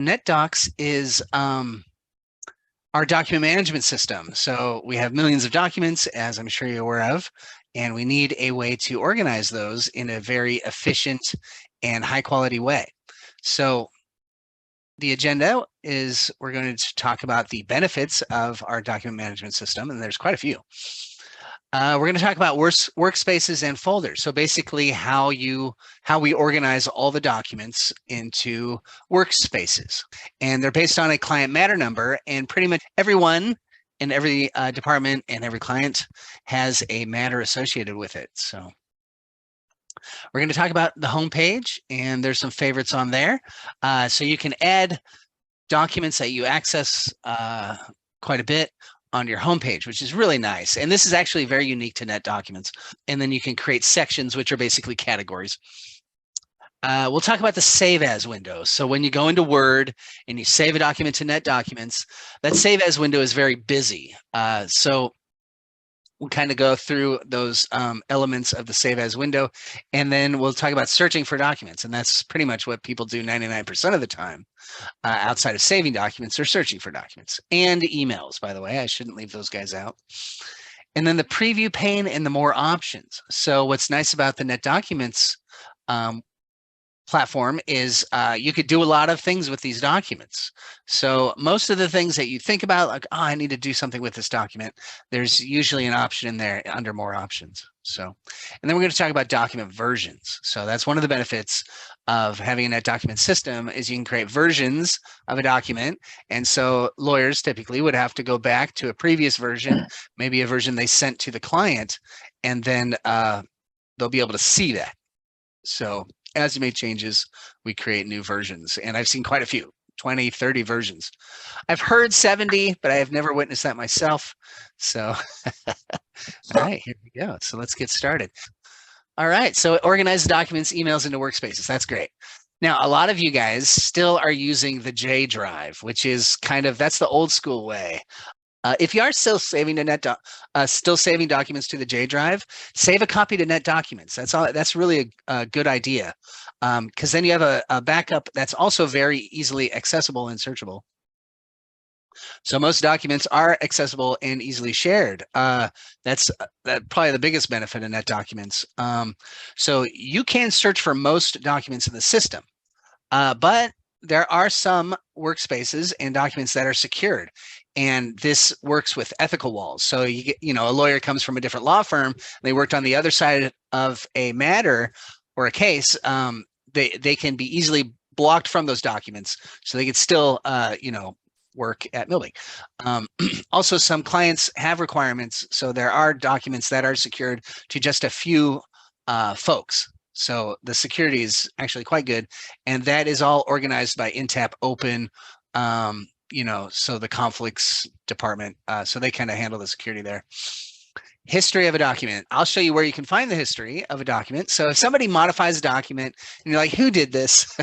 Netdocs is our document management system. So we have millions of documents, as I'm sure you're aware of, and we need a way to organize those in a very efficient and high quality way. So the agenda is we're going to talk about the benefits of our document management system, and there's quite a few. We're going to talk about workspaces and folders. So basically how we organize all the documents into workspaces. And they're based on a client matter number, and pretty much everyone in every department and every client has a matter associated with it. So we're going to talk about the home page, and there's some favorites on there. So you can add documents that you access quite a bit on your homepage, which is really nice. And this is actually very unique to NetDocuments. And then you can create sections, which are basically categories. We'll talk about the Save As window. So when you go into Word and you save a document to NetDocuments, that Save As window is very busy. So we'll kind of go through those elements of the Save As window, and then we'll talk about searching for documents. And that's pretty much what people do 99% of the time. Outside of saving documents or searching for documents, and emails, by the way. I shouldn't leave those guys out. And then the preview pane and the more options. So what's nice about the NetDocuments platform is you could do a lot of things with these documents. So most of the things that you think about, like, oh, I need to do something with this document, there's usually an option in there under more options. So, and then we're going to talk about document versions. So that's one of the benefits of having a NetDocument system is you can create versions of a document. And so lawyers typically would have to go back to a previous version, maybe a version they sent to the client, and then they'll be able to see that. So as you make changes, we create new versions. And I've seen quite a few, 20, 30 versions. I've heard 70, but I have never witnessed that myself. So, all right, here we go. So let's get started. All right, so it organizes documents, emails into workspaces. That's great. Now, a lot of you guys still are using the J drive, which is that's the old school way. If you are still saving documents to the J drive, save a copy to NetDocuments. That's really a good idea, because then you have a backup that's also very easily accessible and searchable. So most documents are accessible and easily shared. That's probably the biggest benefit of NetDocuments. So you can search for most documents in the system, but there are some workspaces and documents that are secured. And this works with ethical walls. So you get, a lawyer comes from a different law firm, they worked on the other side of a matter or a case, they can be easily blocked from those documents, so they could still, work at Milby. Also, some clients have requirements, so there are documents that are secured to just a few folks. So the security is actually quite good, and that is all organized by Intap Open. So the conflicts department, so they kind of handle the security there. History of a document. I'll show you where you can find the history of a document. So if somebody modifies a document and you're like, who did this?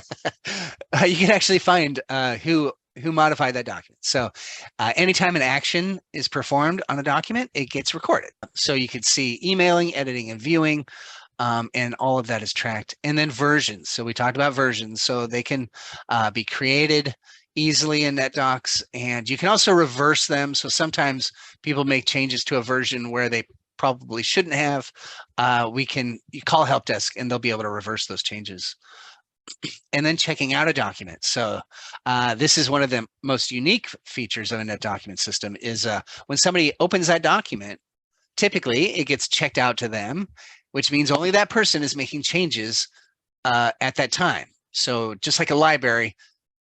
You can actually find who modified that document. So anytime an action is performed on a document, it gets recorded. So you can see emailing, editing, and viewing, and all of that is tracked. And then versions. So we talked about versions. So they can be created easily in NetDocs, and you can also reverse them. So sometimes people make changes to a version where they probably shouldn't have. You call help desk and they'll be able to reverse those changes. And then checking out a document. So this is one of the most unique features of a NetDocument system is when somebody opens that document, typically it gets checked out to them, which means only that person is making changes at that time. So just like a library,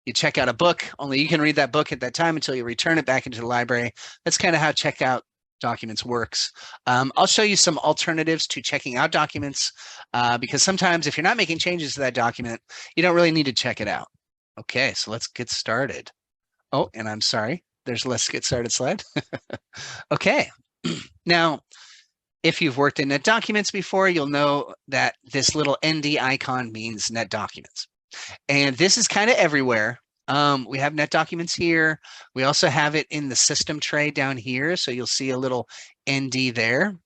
you check out a book, only you can read that book at that time until you return it back into the library. That's kind of how checkout documents works. I'll show you some alternatives to checking out documents, because sometimes if you're not making changes to that document, you don't really need to check it out. Okay, so let's get started. Oh, and I'm sorry, there's a let's get started slide. Okay, now, if you've worked in NetDocuments before, you'll know that this little ND icon means NetDocuments. And this is kind of everywhere. We have NetDocuments here. We also have it in the system tray down here. So you'll see a little ND there.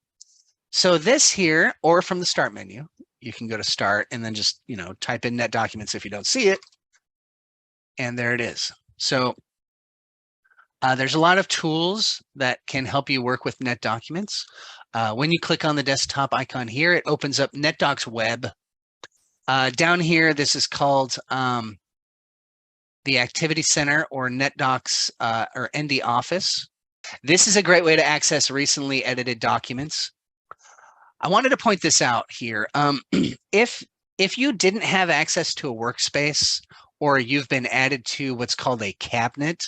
So this here, or from the start menu, you can go to start and then just, type in NetDocuments if you don't see it. And there it is. So there's a lot of tools that can help you work with NetDocuments. When you click on the desktop icon here, it opens up Netdocs Web. Down here, this is called the Activity Center or Netdocs or ND Office. This is a great way to access recently edited documents. I wanted to point this out here. If you didn't have access to a workspace or you've been added to what's called a cabinet,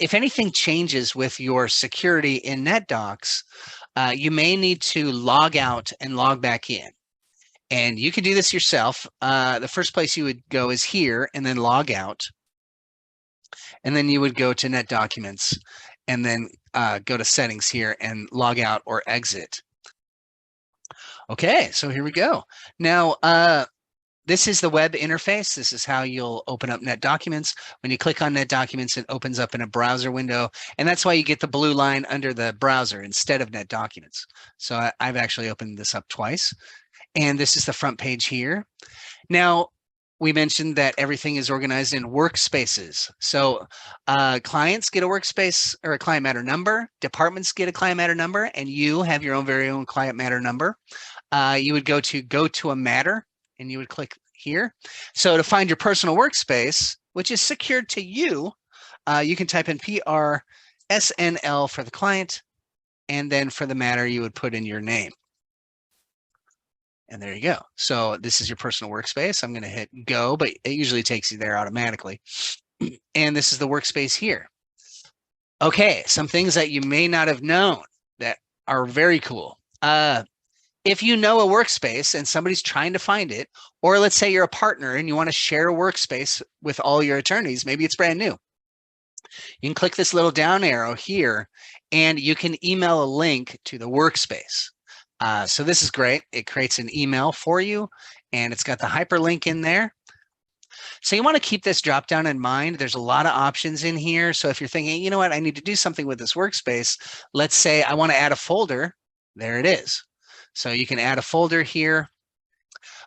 if anything changes with your security in NetDocs, you may need to log out and log back in. And you can do this yourself. The first place you would go is here and then log out. And then you would go to NetDocuments and then go to settings here and log out or exit. Okay, so here we go. Now, this is the web interface. This is how you'll open up NetDocuments. When you click on NetDocuments, it opens up in a browser window. And that's why you get the blue line under the browser instead of NetDocuments. So I've actually opened this up twice. And this is the front page here. Now, we mentioned that everything is organized in workspaces. So clients get a workspace or a client matter number, departments get a client matter number, and you have your own very own client matter number. You would go to a matter and you would click here. So to find your personal workspace, which is secured to you, you can type in PRSNL for the client, and then for the matter, you would put in your name. And there you go. So this is your personal workspace. I'm going to hit go, but it usually takes you there automatically. And this is the workspace here. Okay, some things that you may not have known that are very cool. If you know a workspace and somebody's trying to find it, or let's say you're a partner and you want to share a workspace with all your attorneys, maybe it's brand new. You can click this little down arrow here and you can email a link to the workspace. So this is great. It creates an email for you and it's got the hyperlink in there. So you want to keep this drop down in mind. There's a lot of options in here. So if you're thinking, you know what, I need to do something with this workspace. Let's say I want to add a folder. There it is. So you can add a folder here.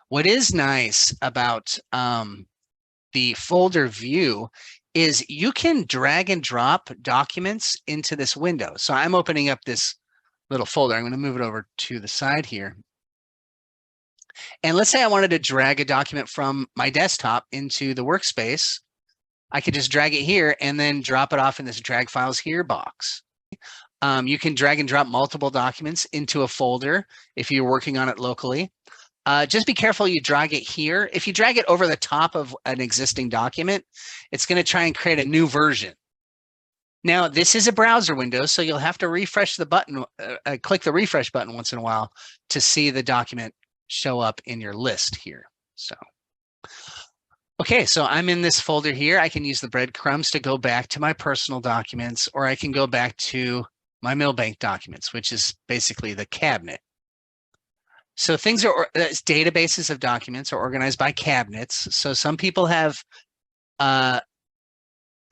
What is nice about the folder view is you can drag and drop documents into this window. So I'm opening up this little folder. I'm going to move it over to the side here. And let's say I wanted to drag a document from my desktop into the workspace. I could just drag it here and then drop it off in this drag files here box. You can drag and drop multiple documents into a folder if you're working on it locally. Just be careful you drag it here. If you drag it over the top of an existing document, it's going to try and create a new version. Now, this is a browser window, so you'll have to refresh the button, click the refresh button once in a while to see the document show up in your list here. So, okay, so I'm in this folder here. I can use the breadcrumbs to go back to my personal documents, or I can go back to my Milbank documents, which is basically the cabinet. So things are, databases of documents are organized by cabinets. So some people have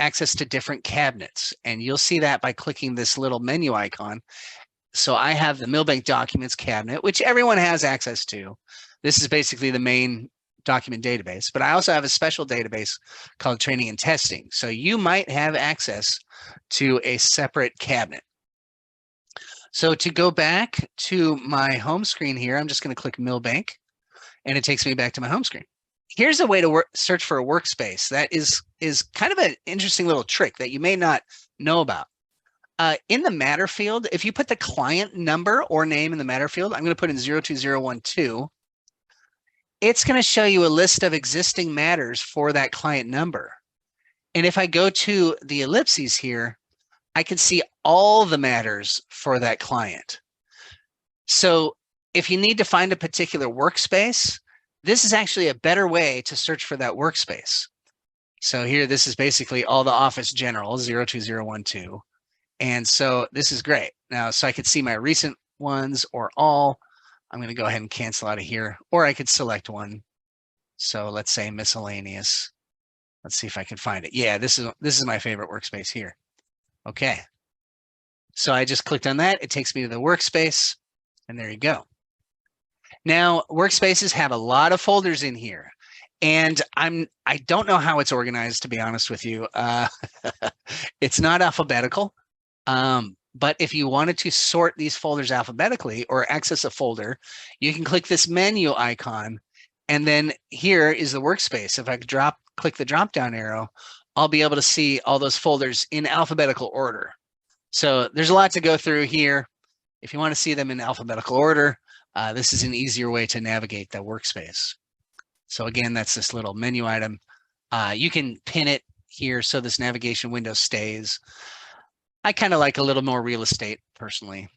access to different cabinets, and you'll see that by clicking this little menu icon. So I have the Milbank documents cabinet, which everyone has access to. This is basically the main document database, but I also have a special database called training and testing. So you might have access to a separate cabinet. So to go back to my home screen here, I'm just going to click Milbank and it takes me back to my home screen. Here's a way to search for a workspace that is kind of an interesting little trick that you may not know about. In the matter field, if you put the client number or name in the matter field, I'm going to put in 02012. It's going to show you a list of existing matters for that client number. And if I go to the ellipses here, I can see all the matters for that client. So if you need to find a particular workspace, this is actually a better way to search for that workspace. So here, this is basically all the Office General, 02012. And so this is great. Now, so I could see my recent ones or all. I'm going to go ahead and cancel out of here, or I could select one. So let's say miscellaneous. Let's see if I can find it. Yeah, this is my favorite workspace here. Okay. So I just clicked on that. It takes me to the workspace, and there you go. Now, workspaces have a lot of folders in here, And I don't know how it's organized, to be honest with you. It's not alphabetical. But if you wanted to sort these folders alphabetically or access a folder, you can click this menu icon. And then here is the workspace. If I click the drop down arrow, I'll be able to see all those folders in alphabetical order. So there's a lot to go through here. If you want to see them in alphabetical order, this is an easier way to navigate the workspace. So again, that's this little menu item. You can pin it here so this navigation window stays. I kind of like a little more real estate personally.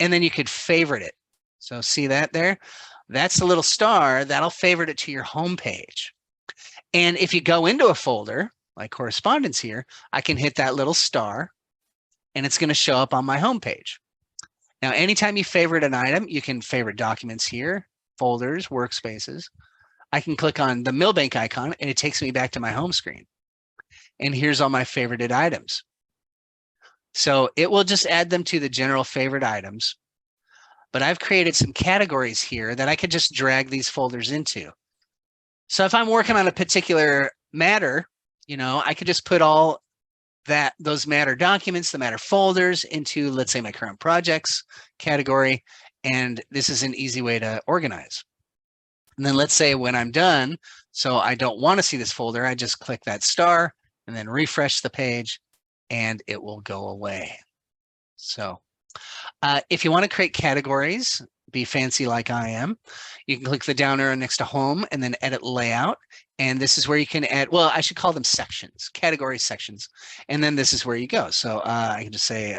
And then you could favorite it. So see that there? That's the little star. That'll favorite it to your home page. And if you go into a folder, like correspondence here, I can hit that little star and it's going to show up on my home page. Now, anytime you favorite an item, you can favorite documents here, folders, workspaces. I can click on the Milbank icon and it takes me back to my home screen. And here's all my favorited items. So it will just add them to the general favorite items. But I've created some categories here that I could just drag these folders into. So if I'm working on a particular matter, I could just put all those matter documents, the matter folders into, let's say, my current projects category. And this is an easy way to organize. And then let's say when I'm done, so I don't want to see this folder, I just click that star and then refresh the page and it will go away. So if you want to create categories, be fancy like I am, you can click the down arrow next to home and then edit layout. And this is where you can add, well, I should call them sections, category sections. And then this is where you go. So I can just say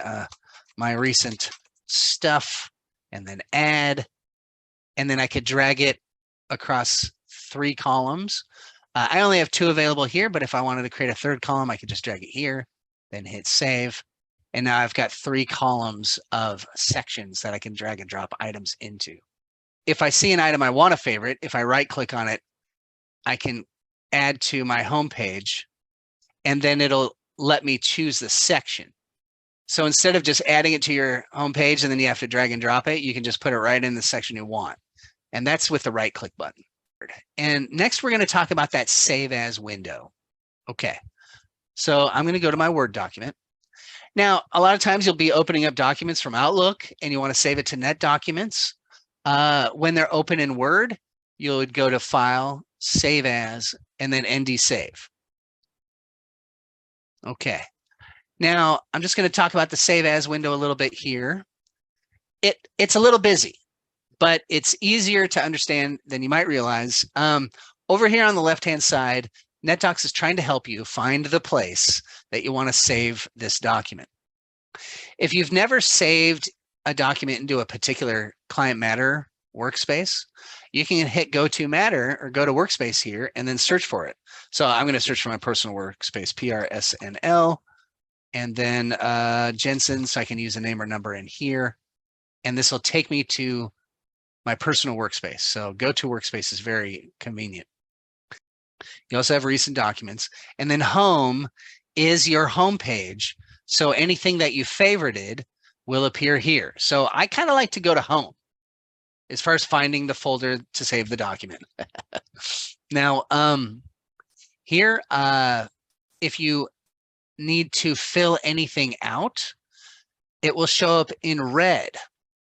my recent stuff and then add, and then I could drag it across 3 columns. I only have 2 available here, but if I wanted to create a 3rd column, I could just drag it here, then hit save. And now I've got 3 columns of sections that I can drag and drop items into. If I see an item I want to favorite, if I right click on it, I can add to my home page, and then it'll let me choose the section. So instead of just adding it to your home page and then you have to drag and drop it, you can just put it right in the section you want. And that's with the right click button. And next we're going to talk about that save as window. Okay, so I'm going to go to my Word document. Now, a lot of times you'll be opening up documents from Outlook and you want to save it to NetDocuments. When they're open in Word, you would go to File, Save As, and then ND Save. Okay, now I'm just going to talk about the Save As window a little bit here. It's a little busy, but it's easier to understand than you might realize. Over here on the left-hand side, Netdocs is trying to help you find the place that you want to save this document. If you've never saved a document into a particular client matter workspace, you can hit go to matter or go to workspace here and then search for it. So I'm going to search for my personal workspace, PRSNL, and then Jensen, so I can use a name or number in here. And this will take me to my personal workspace. So go to workspace is very convenient. You also have recent documents, and then home is your home page. So anything that you favorited will appear here. So I kind of like to go to home as far as finding the folder to save the document. Now, here, if you need to fill anything out, it will show up in red.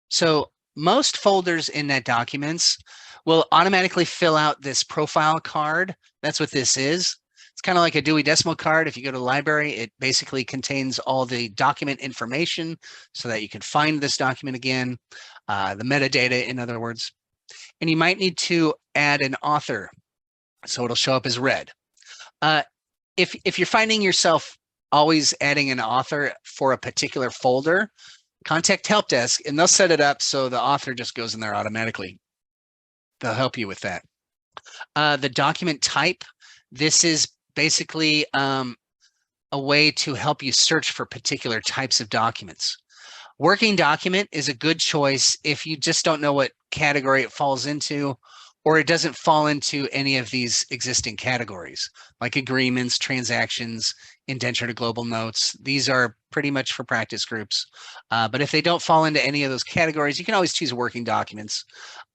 So most folders in NetDocuments will automatically fill out this profile card. That's what this is. It's kind of like a Dewey Decimal card. If you go to the library, it basically contains all the document information so that you can find this document again, the metadata, in other words. And you might need to add an author, so it'll show up as red. If you're finding yourself always adding an author for a particular folder, contact Help Desk and they'll set it up so the author just goes in there automatically. They'll help you with that. The document type, this is basically a way to help you search for particular types of documents. Working document is a good choice if you just don't know what category it falls into, or it doesn't fall into any of these existing categories, like agreements, transactions, indenture to global notes. These are pretty much for practice groups. But if they don't fall into any of those categories, you can always choose working documents.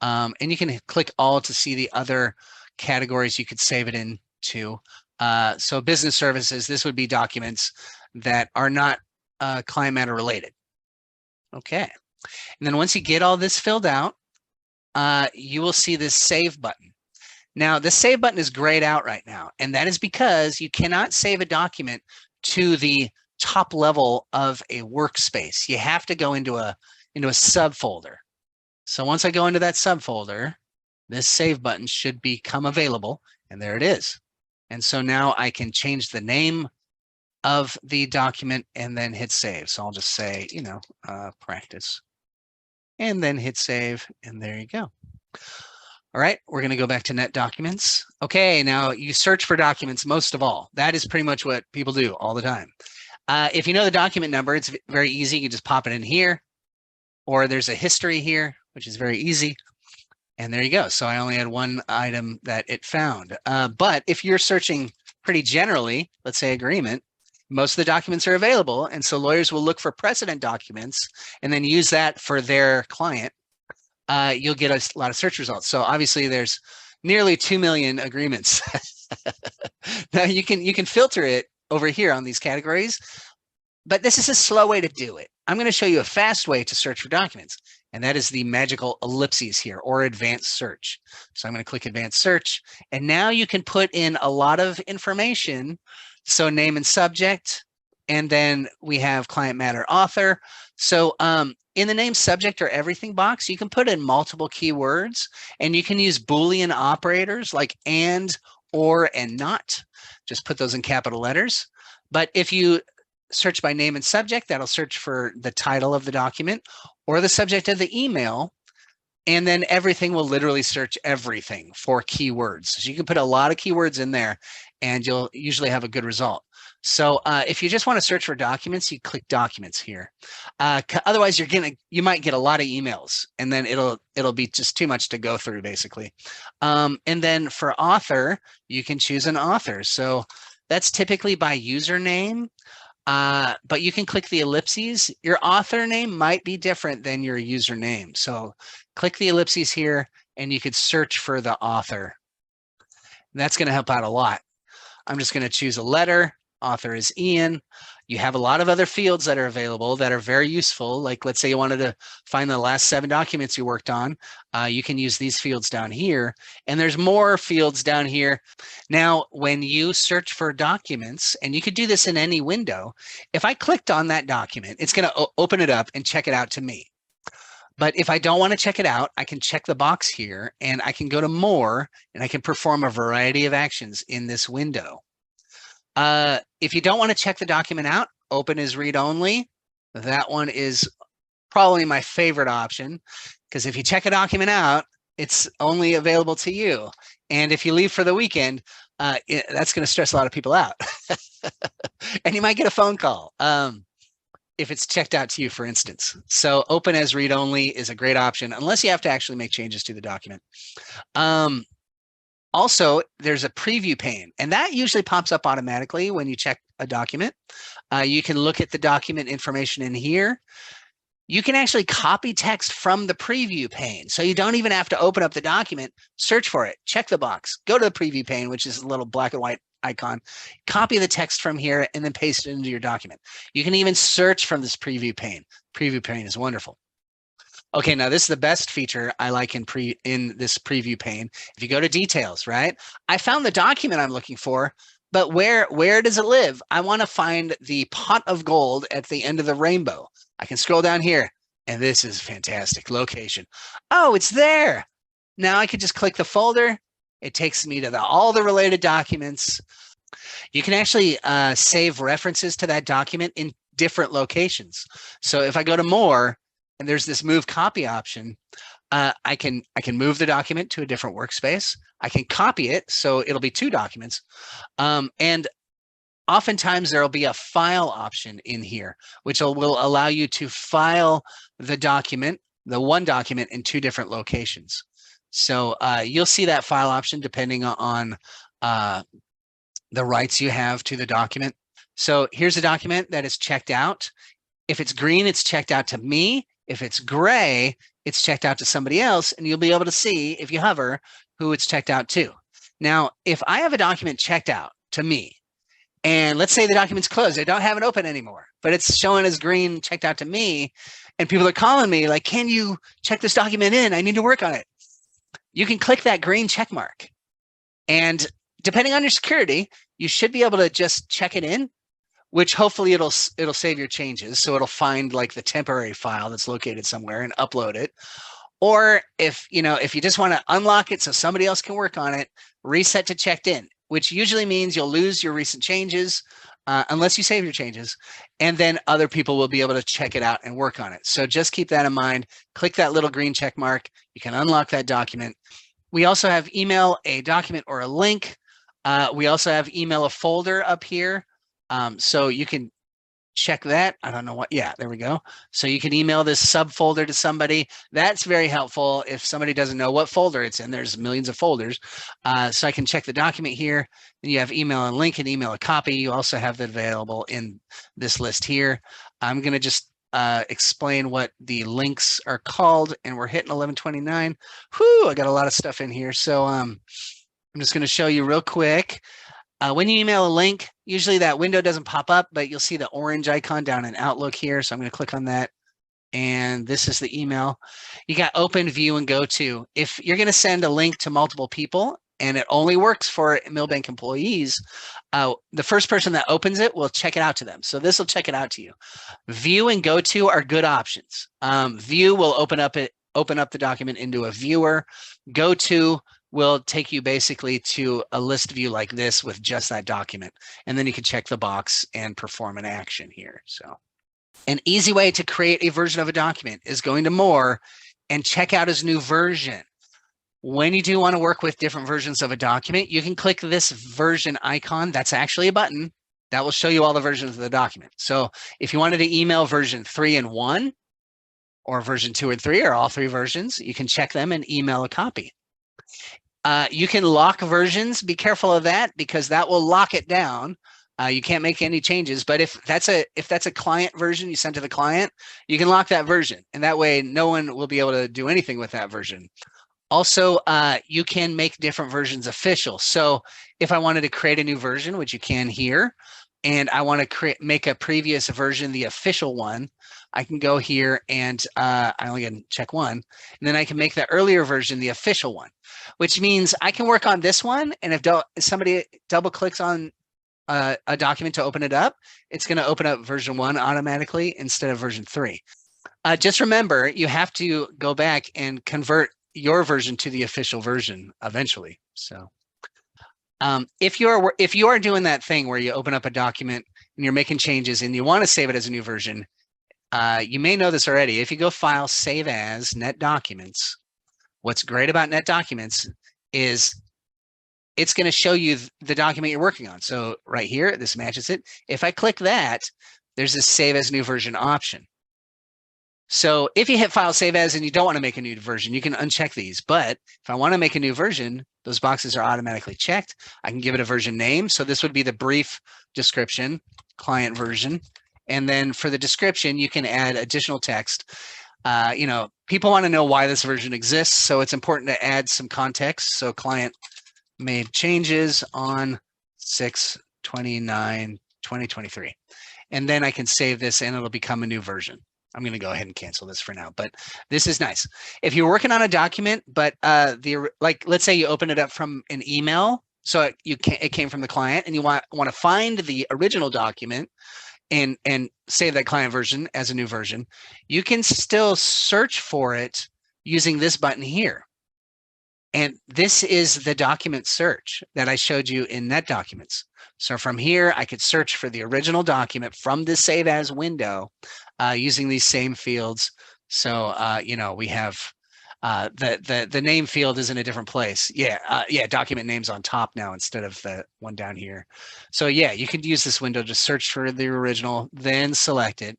And you can click all to see the other categories you could save it into. So business services, this would be documents that are not client matter related. Okay. And then once you get all this filled out, you will see this save button. Now, the save button is grayed out right now, and that is because you cannot save a document to the top level of a workspace. You have to go into a subfolder. So once I go into that subfolder, this save button should become available, and there it is. And so now I can change the name of the document and then hit save. So I'll just say, practice, and then hit save, and there you go. All right, we're going to go back to Net Documents. Okay, now you search for documents most of all. That is pretty much what people do all the time. If you know the document number, it's very easy. You can just pop it in here, or there's a history here, which is very easy. And there you go. So I only had one item that it found. But if you're searching pretty generally, let's say agreement, most of the documents are available. And so lawyers will look for precedent documents and then use that for their client. You'll get a lot of search results. So obviously there's nearly 2 million agreements. Now you can filter it over here on these categories, but this is a slow way to do it. I'm going to show you a fast way to search for documents, and that is the magical ellipses here, or advanced search. So I'm going to click advanced search, and now you can put in a lot of information. So name and subject, and then we have client matter author. So in the name, subject, or everything box, you can put in multiple keywords, and you can use Boolean operators like and, or, and not. Just put those in capital letters. But if you search by name and subject, that'll search for the title of the document or the subject of the email. And then everything will literally search everything for keywords. So you can put a lot of keywords in there and you'll usually have a good result. So if you just want to search for documents, you click documents here. Otherwise, you might get a lot of emails, and then it'll be just too much to go through, basically. And then for author, you can choose an author. So that's typically by username. But you can click the ellipses. Your author name might be different than your username. So click the ellipses here and you could search for the author. That's going to help out a lot. I'm just going to choose a letter. Author is Ian. You have a lot of other fields that are available that are very useful. Like let's say you wanted to find the last 7 documents you worked on. You can use these fields down here. And there's more fields down here. Now, when you search for documents, and you could do this in any window, if I clicked on that document, it's going to open it up and check it out to me. But if I don't want to check it out, I can check the box here and I can go to more and I can perform a variety of actions in this window. If you don't want to check the document out, open as read only. That one is probably my favorite option, because if you check a document out, it's only available to you. And if you leave for the weekend, that's going to stress a lot of people out. And you might get a phone call if it's checked out to you, for instance. So open as read only is a great option, unless you have to actually make changes to the document. Also, there's a preview pane, and that usually pops up automatically when you check a document. You can look at the document information in here. You can actually copy text from the preview pane. So you don't even have to open up the document, search for it, check the box, go to the preview pane, which is a little black and white icon, copy the text from here, and then paste it into your document. You can even search from this preview pane. Preview pane is wonderful. Okay, now this is the best feature I like in this preview pane. If you go to details, right? I found the document I'm looking for, but where does it live? I want to find the pot of gold at the end of the rainbow. I can scroll down here, and this is fantastic. Location. Oh, it's there. Now I could just click the folder. It takes me to all the related documents. You can actually save references to that document in different locations. So if I go to more, and there's this move copy option, I can move the document to a different workspace. I can copy it, so it'll be 2 documents. And oftentimes there'll be a file option in here, which will allow you to file the document, the one document, in 2 different locations. So you'll see that file option depending on the rights you have to the document. So here's a document that is checked out. If it's green, it's checked out to me. If it's gray, it's checked out to somebody else, and you'll be able to see, if you hover, who it's checked out to. Now, if I have a document checked out to me, and let's say the document's closed, I don't have it open anymore, but it's showing as green checked out to me, and people are calling me like, can you check this document in? I need to work on it. You can click that green check mark. And depending on your security, you should be able to just check it in, which hopefully it'll save your changes. So it'll find like the temporary file that's located somewhere and upload it. Or if you just want to unlock it so somebody else can work on it, reset to checked in, which usually means you'll lose your recent changes unless you save your changes, and then other people will be able to check it out and work on it. So just keep that in mind. Click that little green check mark. You can unlock that document. We also have email a document or a link. We also have email a folder up here. So you can check that. I don't know what, yeah, there we go. So you can email this subfolder to somebody. That's very helpful if somebody doesn't know what folder it's in. There's millions of folders. So I can check the document here. Then you have email and link and email a copy. You also have that available in this list here. I'm going to just explain what the links are called, and we're hitting 11:29. Whew, I got a lot of stuff in here. So I'm just going to show you real quick. When you email a link, usually that window doesn't pop up, but you'll see the orange icon down in Outlook here. So I'm going to click on that. And this is the email. You got open, view, and go to. If you're going to send a link to multiple people and it only works for Milbank employees, the first person that opens it will check it out to them. So this will check it out to you. View and go to are good options. View will open up the document into a viewer. Go to will take you basically to a list view like this with just that document. And then you can check the box and perform an action here. So an easy way to create a version of a document is going to More and check out as new version. When you do want to work with different versions of a document, you can click this version icon. That's actually a button that will show you all the versions of the document. So if you wanted to email version 3 and 1 or version 2 and 3 or all 3 versions, you can check them and email a copy. You can lock versions. Be careful of that because that will lock it down. You can't make any changes. But if that's a client version you send to the client, you can lock that version, and that way no one will be able to do anything with that version. Also, you can make different versions official. So if I wanted to create a new version, which you can here, and I want to make a previous version the official one, I can go here and I only can check one, and then I can make the earlier version the official one, which means I can work on this one. And if somebody double clicks on a document to open it up, it's going to open up version 1 automatically instead of version 3. Just remember, you have to go back and convert your version to the official version eventually. So if you are doing that thing where you open up a document and you're making changes and you want to save it as a new version, you may know this already. If you go File, Save As, Net Documents, what's great about Net Documents is it's going to show you the document you're working on. So right here, this matches it. If I click that, there's this Save As New Version option. So if you hit File, Save As, and you don't want to make a new version, you can uncheck these. But if I want to make a new version, those boxes are automatically checked. I can give it a version name. So this would be the brief description, client version. And then for the description, you can add additional text. People want to know why this version exists. So it's important to add some context. So client made changes on 6/29/2023. And then I can save this and it'll become a new version. I'm going to go ahead and cancel this for now, but this is nice. If you're working on a document, but let's say you open it up from an email, so it came from the client, and you want to find the original document and save that client version as a new version, you can still search for it using this button here. And this is the document search that I showed you in Net Documents. So from here, I could search for the original document from this Save As window using these same fields. So, we have the name field is in a different place. Document name's on top now instead of the one down here. So yeah, you could use this window to search for the original, then select it.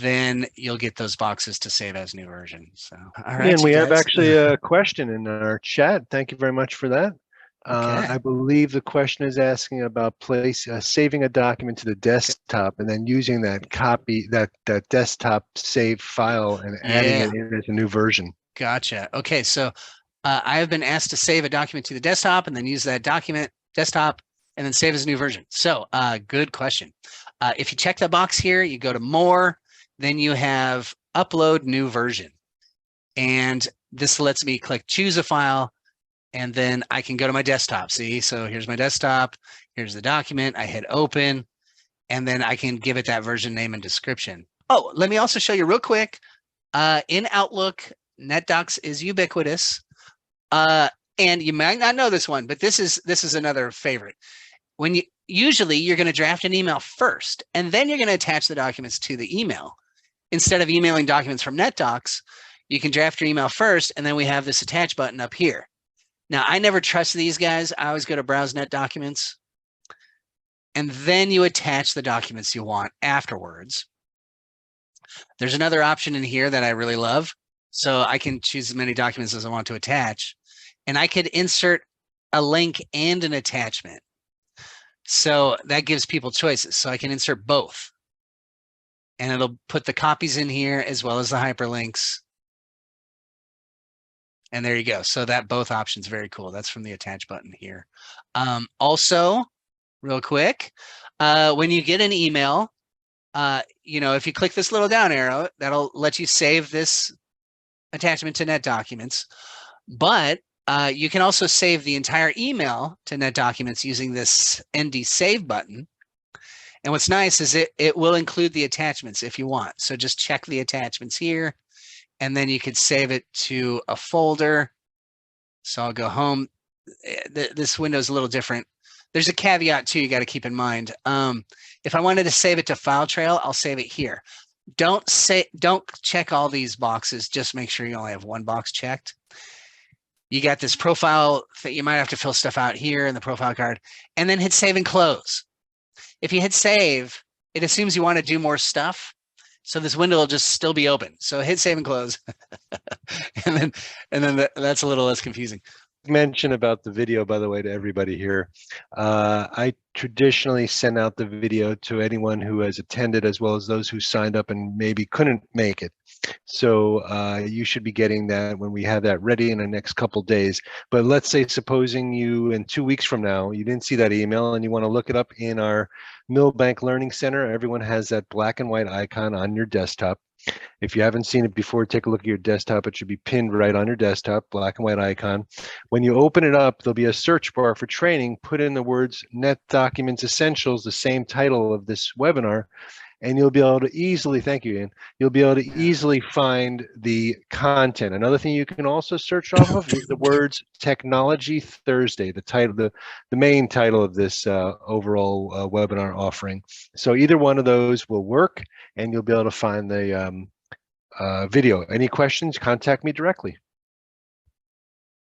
Then you'll get those boxes to save as new version. So, all right. And we have actually a question in our chat. Thank you very much for that. Okay. I believe the question is asking about saving a document to the desktop and then using that desktop save file and adding it in as a new version. Gotcha. Okay, so I have been asked to save a document to the desktop and then use that document desktop and then save as a new version. So good question. If you check the box here, you go to more, then you have upload new version. And this lets me click choose a file, and then I can go to my desktop. See, so here's my desktop, here's the document, I hit open, and then I can give it that version name and description. Oh, let me also show you real quick. In Outlook, Netdocs is ubiquitous. And you might not know this one, but this is another favorite. When you usually you're going to draft an email first, and then you're going to attach the documents to the email. Instead of emailing documents from Netdocs, you can draft your email first, and then we have this attach button up here. Now, I never trust these guys. I always go to Browse Net Documents, and then you attach the documents you want afterwards. There's another option in here that I really love. So I can choose as many documents as I want to attach, and I could insert a link and an attachment. So that gives people choices. So I can insert both, and it'll put the copies in here as well as the hyperlinks. And there you go. So that both options, very cool. That's from the attach button here. Also, real quick, when you get an email, if you click this little down arrow, that'll let you save this attachment to NetDocuments. But you can also save the entire email to NetDocuments using this ND Save button. And what's nice is it will include the attachments if you want. So just check the attachments here, and then you could save it to a folder. So I'll go home. This window is a little different. There's a caveat too you got to keep in mind. If I wanted to save it to file trail, I'll save it here. Don't check all these boxes. Just make sure you only have one box checked. You got this profile that you might have to fill stuff out here in the profile card, and then hit save and close. If you hit save, it assumes you want to do more stuff. So this window will just still be open. So hit save and close. and then that's a little less confusing. Mention about the video, by the way, to everybody here. I traditionally send out the video to anyone who has attended, as well as those who signed up and maybe couldn't make it. So you should be getting that when we have that ready in the next couple days. But let's say, supposing you in 2 weeks from now, you didn't see that email and you want to look it up in our Millbank Learning Center. Everyone has that black and white icon on your desktop. If you haven't seen it before, take a look at your desktop. It should be pinned right on your desktop, black and white icon. When you open it up, there'll be a search bar for training. Put in the words Netdocs Essentials, the same title of this webinar, and you'll be able to easily, thank you, Ian, you'll be able to easily find the content. Another thing you can also search off of is the words Technology Thursday, the title, the main title of this overall webinar offering. So either one of those will work, and you'll be able to find the video. Any questions, contact me directly.